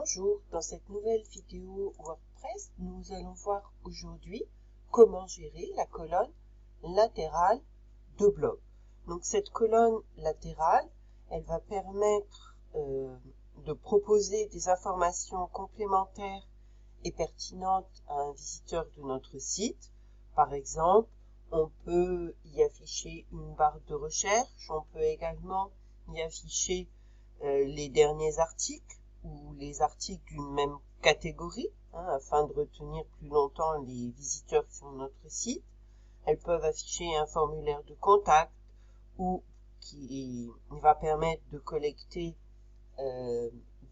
Bonjour, dans cette nouvelle vidéo WordPress, nous allons voir aujourd'hui comment gérer la colonne latérale de blog. Donc cette colonne latérale, elle va permettre de proposer des informations complémentaires et pertinentes à un visiteur de notre site. Par exemple, on peut y afficher une barre de recherche, on peut également y afficher les derniers articles ou les articles d'une même catégorie, afin de retenir plus longtemps les visiteurs sur notre site. Elles peuvent afficher un formulaire de contact ou qui va permettre de collecter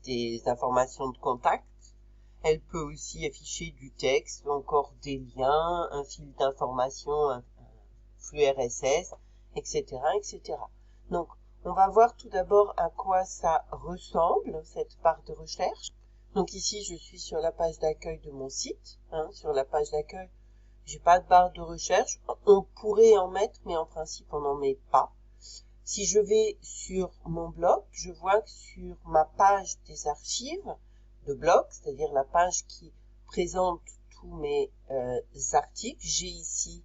des informations de contact. Elle peut aussi afficher du texte, encore des liens, un fil d'information, un flux RSS, etc., etc. Donc, on va voir tout d'abord à quoi ça ressemble, cette barre de recherche. Donc ici, je suis sur la page d'accueil de mon site. Sur la page d'accueil, j'ai pas de barre de recherche. On pourrait en mettre, mais en principe, on n'en met pas. Si je vais sur mon blog, je vois que sur ma page des archives de blog, c'est-à-dire la page qui présente tous mes articles, j'ai ici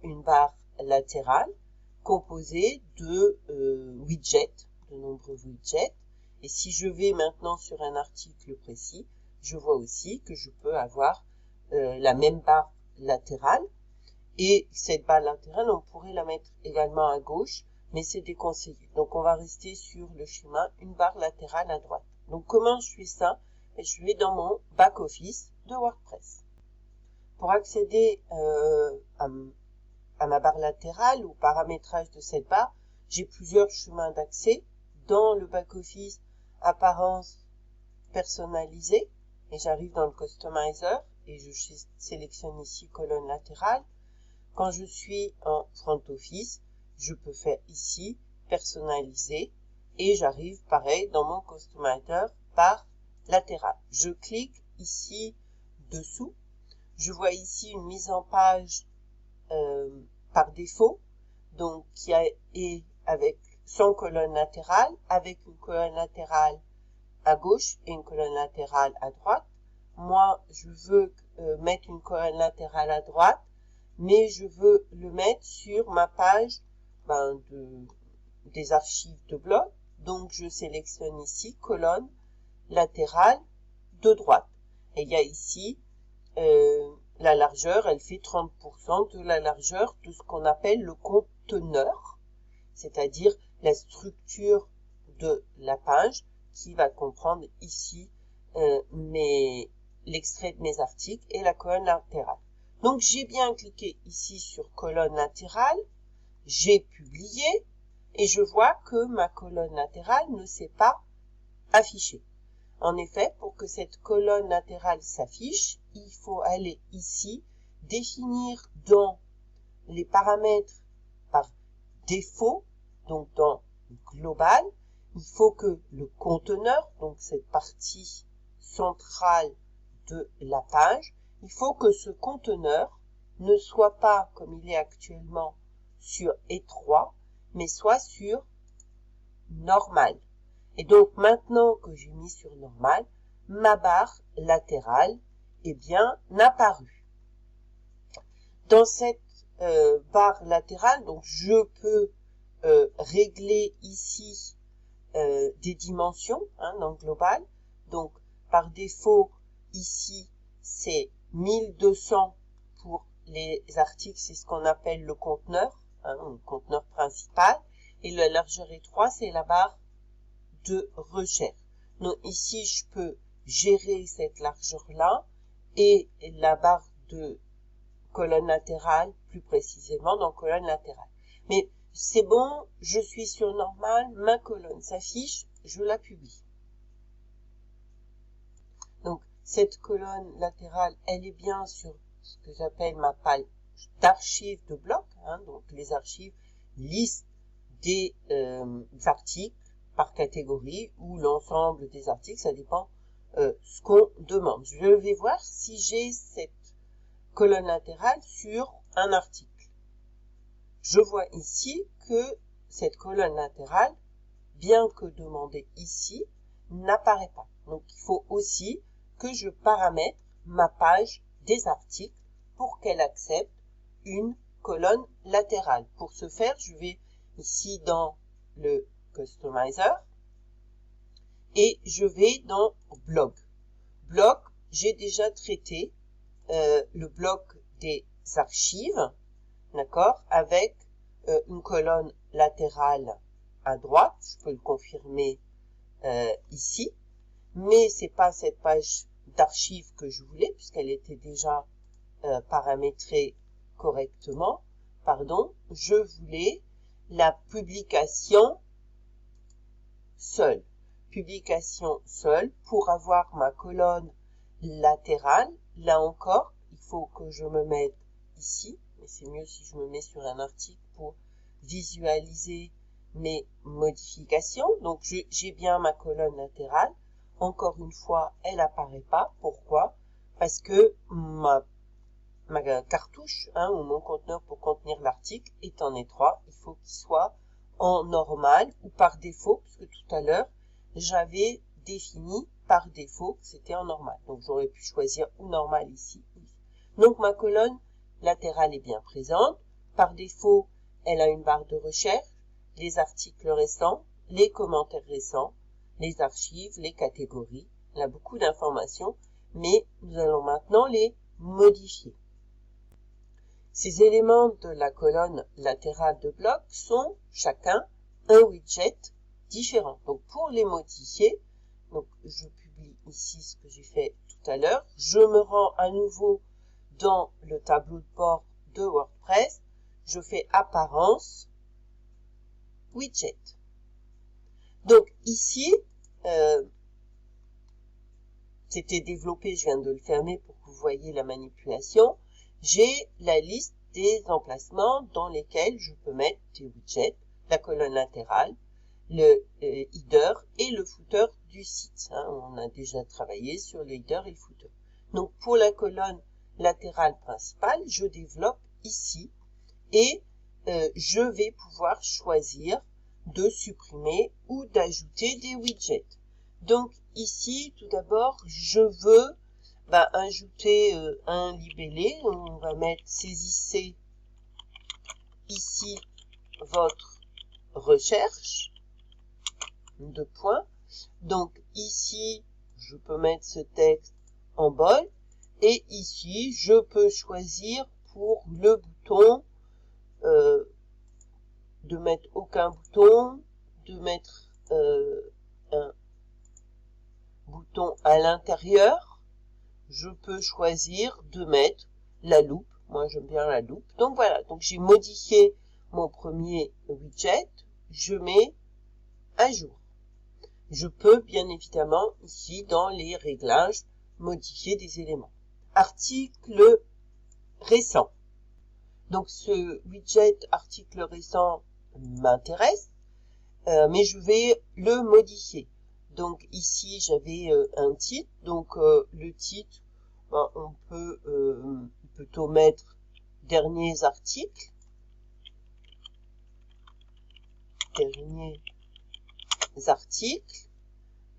une barre latérale composée de widgets, de nombreux widgets. Et si je vais maintenant sur un article précis, je vois aussi que je peux avoir la même barre latérale. Et cette barre latérale, on pourrait la mettre également à gauche, mais c'est déconseillé. Donc on va rester sur le schéma, une barre latérale à droite. Donc comment je fais ça? Je vais dans mon back-office de WordPress. Pour accéder à ma barre latérale ou paramétrage de cette barre, j'ai plusieurs chemins d'accès. Dans le back-office, apparence personnalisée, et j'arrive dans le customizer et je sélectionne ici colonne latérale. Quand je suis en front office, je peux faire ici personnaliser et j'arrive pareil dans mon customizer barre latérale. Je clique ici dessous. Je vois ici une mise en page par défaut, donc qui est avec sans colonne latérale, avec une colonne latérale à gauche et une colonne latérale à droite. Moi, je veux mettre une colonne latérale à droite, mais je veux le mettre sur ma page des archives de blog. Donc, je sélectionne ici colonne latérale de droite. Et il y a ici la largeur, elle fait 30% de la largeur de ce qu'on appelle le conteneur, c'est-à-dire la structure de la page qui va comprendre ici l'extrait de mes articles et la colonne latérale. Donc j'ai bien cliqué ici sur colonne latérale, j'ai publié et je vois que ma colonne latérale ne s'est pas affichée. En effet, pour que cette colonne latérale s'affiche, il faut aller ici, définir dans les paramètres par défaut, donc dans global, il faut que le conteneur, donc cette partie centrale de la page, il faut que ce conteneur ne soit pas, comme il est actuellement, sur étroit, mais soit sur normal. Et donc, maintenant que j'ai mis sur normal, ma barre latérale est bien apparue. Dans cette barre latérale, donc je peux régler ici des dimensions dans le global. Donc, par défaut, ici, c'est 1200 pour les articles, c'est ce qu'on appelle le conteneur, le conteneur principal. Et la largeur étroite, c'est la barre de recherche. Donc ici, je peux gérer cette largeur-là et la barre de colonne latérale, plus précisément dans colonne latérale. Mais c'est bon, je suis sur normal, ma colonne s'affiche, je la publie. Donc cette colonne latérale, elle est bien sur ce que j'appelle ma page d'archives de bloc, donc les archives listent des articles par catégorie ou l'ensemble des articles, ça dépend ce qu'on demande. Je vais voir si j'ai cette colonne latérale sur un article. Je vois ici que cette colonne latérale, bien que demandée ici, n'apparaît pas. Donc, il faut aussi que je paramètre ma page des articles pour qu'elle accepte une colonne latérale. Pour ce faire, je vais ici dans le Customizer et je vais dans Blog. Blog, j'ai déjà traité le bloc des archives, d'accord, avec une colonne latérale à droite. Je peux le confirmer ici, mais c'est pas cette page d'archives que je voulais puisqu'elle était déjà paramétrée correctement. Pardon, je voulais la publication seule. Publication seule pour avoir ma colonne latérale. Là encore, il faut que je me mette ici, mais c'est mieux si je me mets sur un article pour visualiser mes modifications. Donc j'ai bien ma colonne latérale. Encore une fois, elle n'apparaît pas. Pourquoi? Parce que ma cartouche ou mon conteneur pour contenir l'article est en étroit. Il faut qu'il soit en normal ou par défaut, puisque tout à l'heure, j'avais défini par défaut que c'était en normal. Donc j'aurais pu choisir ou normal ici ou ici. Donc ma colonne latérale est bien présente. Par défaut, elle a une barre de recherche, les articles récents, les commentaires récents, les archives, les catégories. Elle a beaucoup d'informations, mais nous allons maintenant les modifier. Ces éléments de la colonne latérale de bloc sont chacun un widget différent. Donc pour les modifier, donc je publie ici ce que j'ai fait tout à l'heure. Je me rends à nouveau dans le tableau de bord de WordPress. Je fais apparence, widget. Donc ici, c'était développé, je viens de le fermer pour que vous voyez la manipulation. J'ai la liste des emplacements dans lesquels je peux mettre des widgets, la colonne latérale, le header et le footer du site. On a déjà travaillé sur le header et le footer. Donc pour la colonne latérale principale, je développe ici et je vais pouvoir choisir de supprimer ou d'ajouter des widgets. Donc ici, tout d'abord, je veux ajouter un libellé. On va mettre saisissez ici votre recherche. 2 points. Donc ici, je peux mettre ce texte en bold. Et ici, je peux choisir pour le bouton de mettre aucun bouton, de mettre un bouton à l'intérieur. Je peux choisir de mettre la loupe. Moi, j'aime bien la loupe. Donc voilà, donc j'ai modifié mon premier widget. Je mets à jour. Je peux bien évidemment ici dans les réglages modifier des éléments. Article récent. Donc ce widget article récent m'intéresse, mais je vais le modifier. Donc ici j'avais un titre, donc le titre, on peut plutôt mettre derniers articles,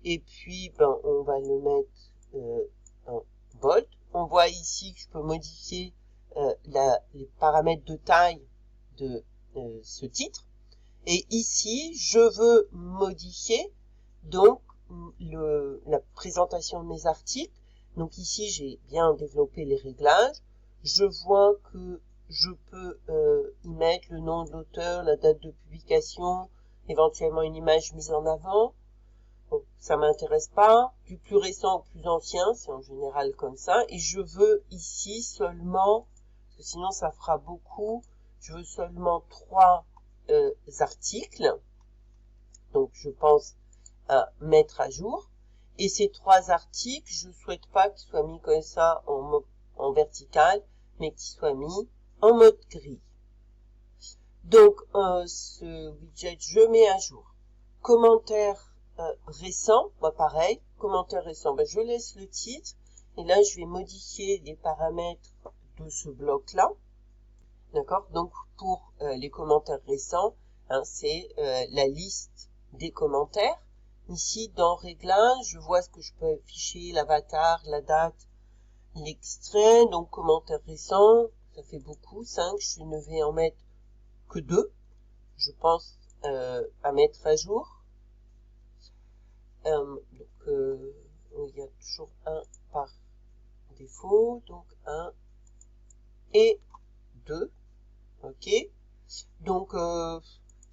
et puis on va le mettre en bold. On voit ici que je peux modifier les paramètres de taille de ce titre. Et ici, je veux modifier donc la présentation de mes articles. Donc ici, j'ai bien développé les réglages. Je vois que je peux y mettre le nom de l'auteur, la date de publication, éventuellement une image mise en avant. Donc, ça m'intéresse pas. Du plus récent au plus ancien, c'est en général comme ça. Et je veux ici seulement, parce que sinon ça fera beaucoup, je veux seulement 3 articles. Donc je pense à mettre à jour. Et ces 3 articles, je ne souhaite pas qu'ils soient mis comme ça en vertical, mais qu'ils soient mis en mode gris. Donc ce widget, je mets à jour. Commentaire récent, pareil, commentaire récent, je laisse le titre et là je vais modifier les paramètres de ce bloc là, d'accord. Donc pour les commentaires récents, c'est la liste des commentaires, Ici, dans Réglages, je vois ce que je peux afficher, l'avatar, la date, l'extrait, donc commentaire récent, ça fait beaucoup, 5, je ne vais en mettre que 2, je pense à mettre à jour. Il y a toujours un par défaut, donc 1 et 2, ok. Donc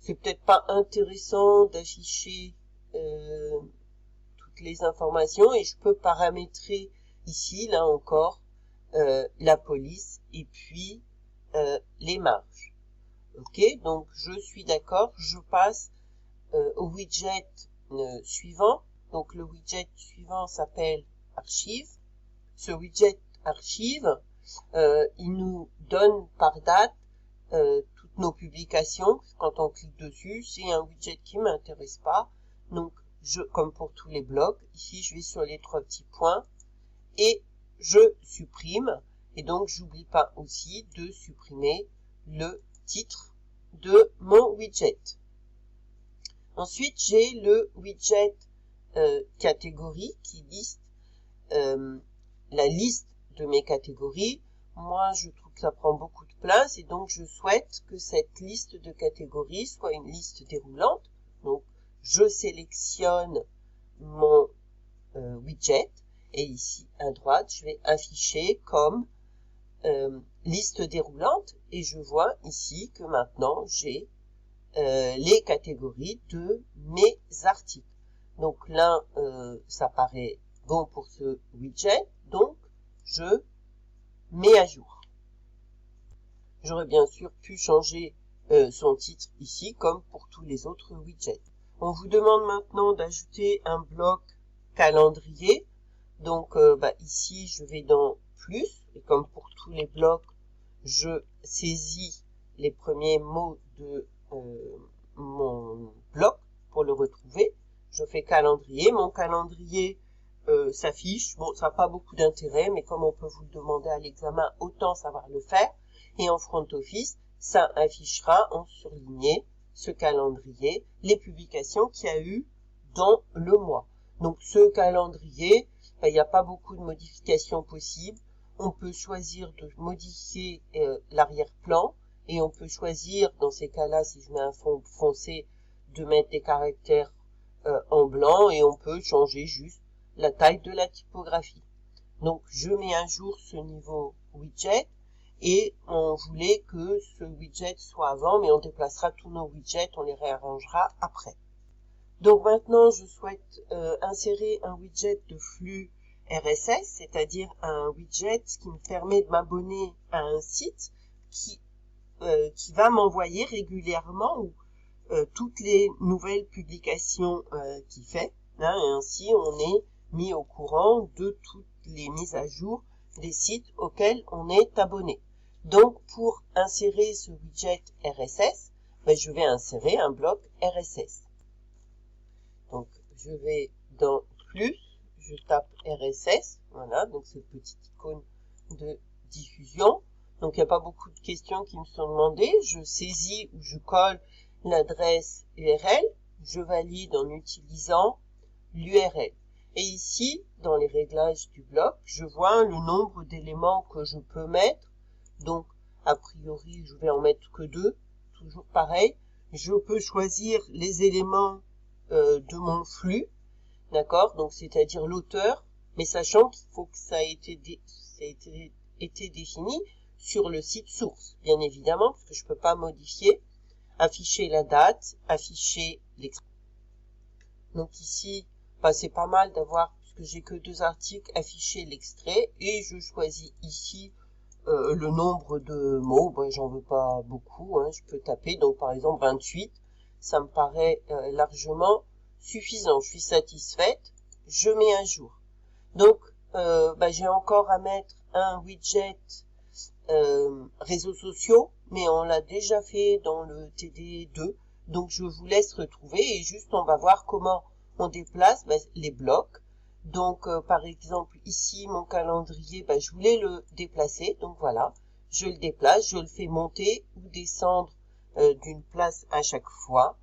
c'est peut-être pas intéressant d'afficher toutes les informations et je peux paramétrer ici, là encore, la police et puis les marges. Ok, donc je suis d'accord, je passe au widget suivant. Donc le widget suivant s'appelle Archive. Ce widget Archive, il nous donne par date toutes nos publications. Quand on clique dessus, c'est un widget qui ne m'intéresse pas. Donc, comme pour tous les blogs, ici je vais sur les 3 petits points et je supprime. Et donc, j'oublie pas aussi de supprimer le titre de mon widget. Ensuite, j'ai le widget catégorie qui liste la liste de mes catégories. Moi, je trouve que ça prend beaucoup de place et donc je souhaite que cette liste de catégories soit une liste déroulante. Donc, je sélectionne mon widget et ici à droite, je vais afficher comme liste déroulante et je vois ici que maintenant j'ai les catégories de mes articles. Donc là, ça paraît bon pour ce widget, donc je mets à jour. J'aurais bien sûr pu changer son titre ici, comme pour tous les autres widgets. On vous demande maintenant d'ajouter un bloc calendrier. Donc ici, je vais dans plus, et comme pour tous les blocs, je saisis les premiers mots de mon bloc pour le retrouver. Je fais calendrier. Mon calendrier s'affiche. Bon, ça n'a pas beaucoup d'intérêt, mais comme on peut vous le demander à l'examen, autant savoir le faire. Et en front office, ça affichera en surligné ce calendrier, les publications qu'il y a eu dans le mois. Donc ce calendrier, il n'y a pas beaucoup de modifications possibles. On peut choisir de modifier l'arrière-plan et on peut choisir, dans ces cas-là, si je mets un fond foncé, de mettre des caractères en blanc et on peut changer juste la taille de la typographie. Donc je mets à jour ce niveau widget et on voulait que ce widget soit avant, mais on déplacera tous nos widgets, on les réarrangera après. Donc maintenant je souhaite insérer un widget de flux RSS, c'est-à-dire un widget qui me permet de m'abonner à un site qui va m'envoyer régulièrement toutes les nouvelles publications qu'il fait. Hein, et ainsi, on est mis au courant de toutes les mises à jour des sites auxquels on est abonné. Donc, pour insérer ce widget RSS, je vais insérer un bloc RSS. Donc, je vais dans plus, je tape RSS, voilà, donc cette petite icône de diffusion. Donc, il n'y a pas beaucoup de questions qui me sont demandées. Je saisis ou je colle l'adresse URL, je valide en utilisant l'URL. Et ici, dans les réglages du bloc, je vois le nombre d'éléments que je peux mettre. Donc, a priori, je vais en mettre que 2, toujours pareil. Je peux choisir les éléments de mon flux, d'accord, donc c'est-à-dire l'auteur, mais sachant qu'il faut que ça ait été défini sur le site source, bien évidemment, parce que je ne peux pas modifier, afficher la date, afficher l'extrait. Donc ici, c'est pas mal d'avoir, puisque j'ai que 2 articles, afficher l'extrait, et je choisis ici le nombre de mots, j'en veux pas beaucoup, hein, je peux taper, donc par exemple 28, ça me paraît largement suffisant, je suis satisfaite, je mets à jour. Donc, j'ai encore à mettre un widget réseaux sociaux, mais on l'a déjà fait dans le TD2, donc je vous laisse retrouver et juste on va voir comment on déplace les blocs. Donc par exemple ici mon calendrier, je voulais le déplacer, donc voilà, je le déplace, je le fais monter ou descendre d'une place à chaque fois.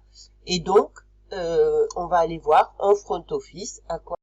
Et donc on va aller voir en front office à quoi